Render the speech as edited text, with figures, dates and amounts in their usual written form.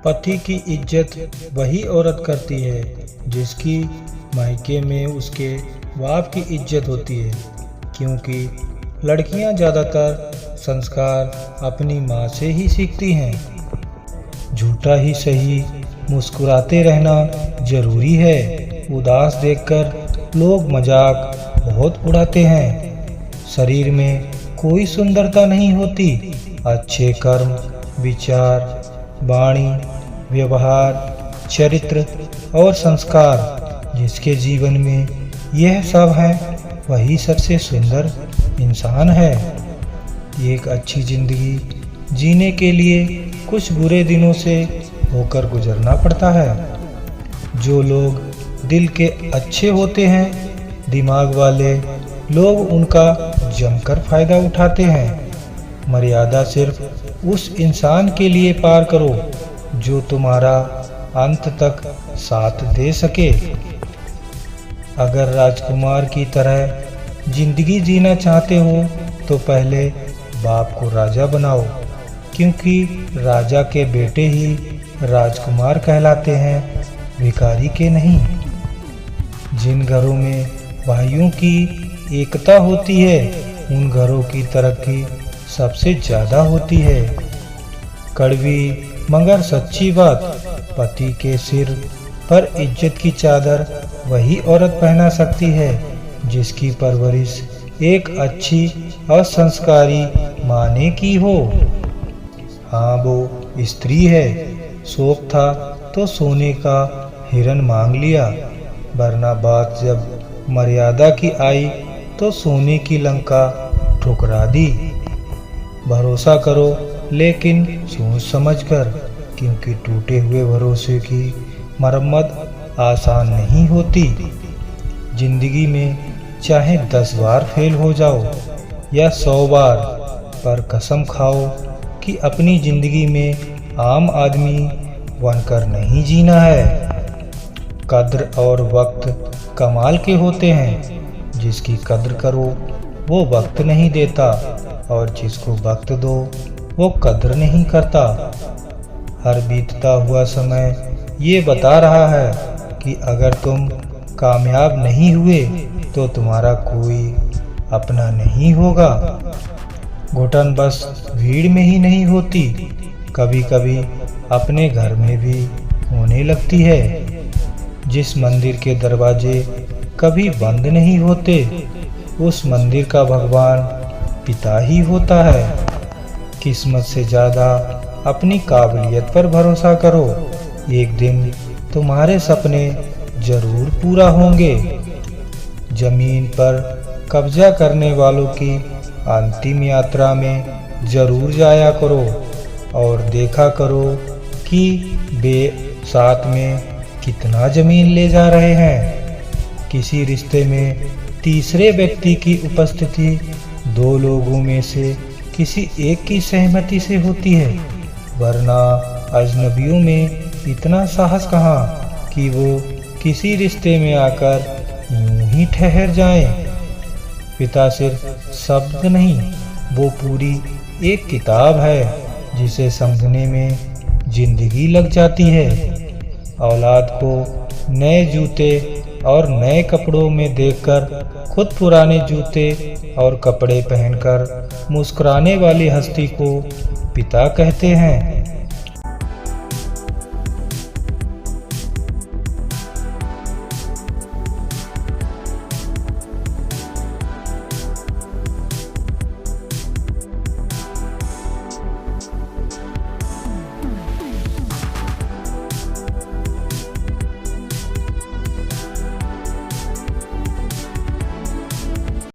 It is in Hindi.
पति की इज्जत वही औरत करती है जिसकी मायके में उसके बाप की इज्जत होती है, क्योंकि लड़कियां ज़्यादातर संस्कार अपनी माँ से ही सीखती हैं। झूठा ही सही, मुस्कुराते रहना जरूरी है। उदास देखकर लोग मजाक बहुत उड़ाते हैं। शरीर में कोई सुंदरता नहीं होती। अच्छे कर्म, विचार, वाणी, व्यवहार, चरित्र और संस्कार जिसके जीवन में यह सब है, वही सबसे सुंदर इंसान है। एक अच्छी जिंदगी जीने के लिए कुछ बुरे दिनों से होकर गुजरना पड़ता है। जो लोग दिल के अच्छे होते हैं, दिमाग वाले लोग उनका जमकर फायदा उठाते हैं। मर्यादा सिर्फ उस इंसान के लिए पार करो जो तुम्हारा अंत तक साथ दे सके। अगर राजकुमार की तरह जिंदगी जीना चाहते हो तो पहले बाप को राजा बनाओ, क्योंकि राजा के बेटे ही राजकुमार कहलाते हैं, भिखारी के नहीं। जिन घरों में भाइयों की एकता होती है, उन घरों की तरक्की सबसे ज़्यादा होती है। कड़वी मगर सच्ची बात, पति के सिर पर इज्जत की चादर वही औरत पहना सकती है जिसकी परवरिश एक अच्छी और संस्कारी माँ ने की हो। हाँ, वो स्त्री है। शौक था तो सोने का हिरन मांग लिया, वरना बात जब मर्यादा की आई तो सोने की लंका ठुकरा दी। भरोसा करो लेकिन सोच समझकर, क्योंकि टूटे हुए भरोसे की मरम्मत आसान नहीं होती। जिंदगी में चाहे 10 बार फेल हो जाओ या 100 बार, पर कसम खाओ कि अपनी जिंदगी में आम आदमी बनकर नहीं जीना है। कद्र और वक्त कमाल के होते हैं। जिसकी कद्र करो वो वक्त नहीं देता, और जिसको वक्त दो वो कद्र नहीं करता। हर बीतता हुआ समय ये बता रहा है कि अगर तुम कामयाब नहीं हुए तो तुम्हारा कोई अपना नहीं होगा। घुटन बस भीड़ में ही नहीं होती, कभी कभी अपने घर में भी होने लगती है। जिस मंदिर के दरवाजे कभी बंद नहीं होते, उस मंदिर का भगवान पिता ही होता है। किस्मत से ज़्यादा अपनी काबिलियत पर भरोसा करो। एक दिन तुम्हारे सपने जरूर पूरा होंगे। जमीन पर कब्जा करने वालों की अंतिम यात्रा में जरूर जाया करो और देखा करो कि वे साथ में कितना जमीन ले जा रहे हैं। किसी रिश्ते में तीसरे व्यक्ति की उपस्थिति 2 लोगों में से किसी एक की सहमति से होती है, वरना अजनबियों में इतना साहस कहाँ कि वो किसी रिश्ते में आकर यूं ही ठहर जाएं। पिता सिर्फ शब्द नहीं, वो पूरी एक किताब है जिसे समझने में जिंदगी लग जाती है। औलाद को नए जूते और नए कपड़ों में देखकर खुद पुराने जूते और कपड़े पहनकर मुस्कुराने वाली हस्ती को पिता कहते हैं।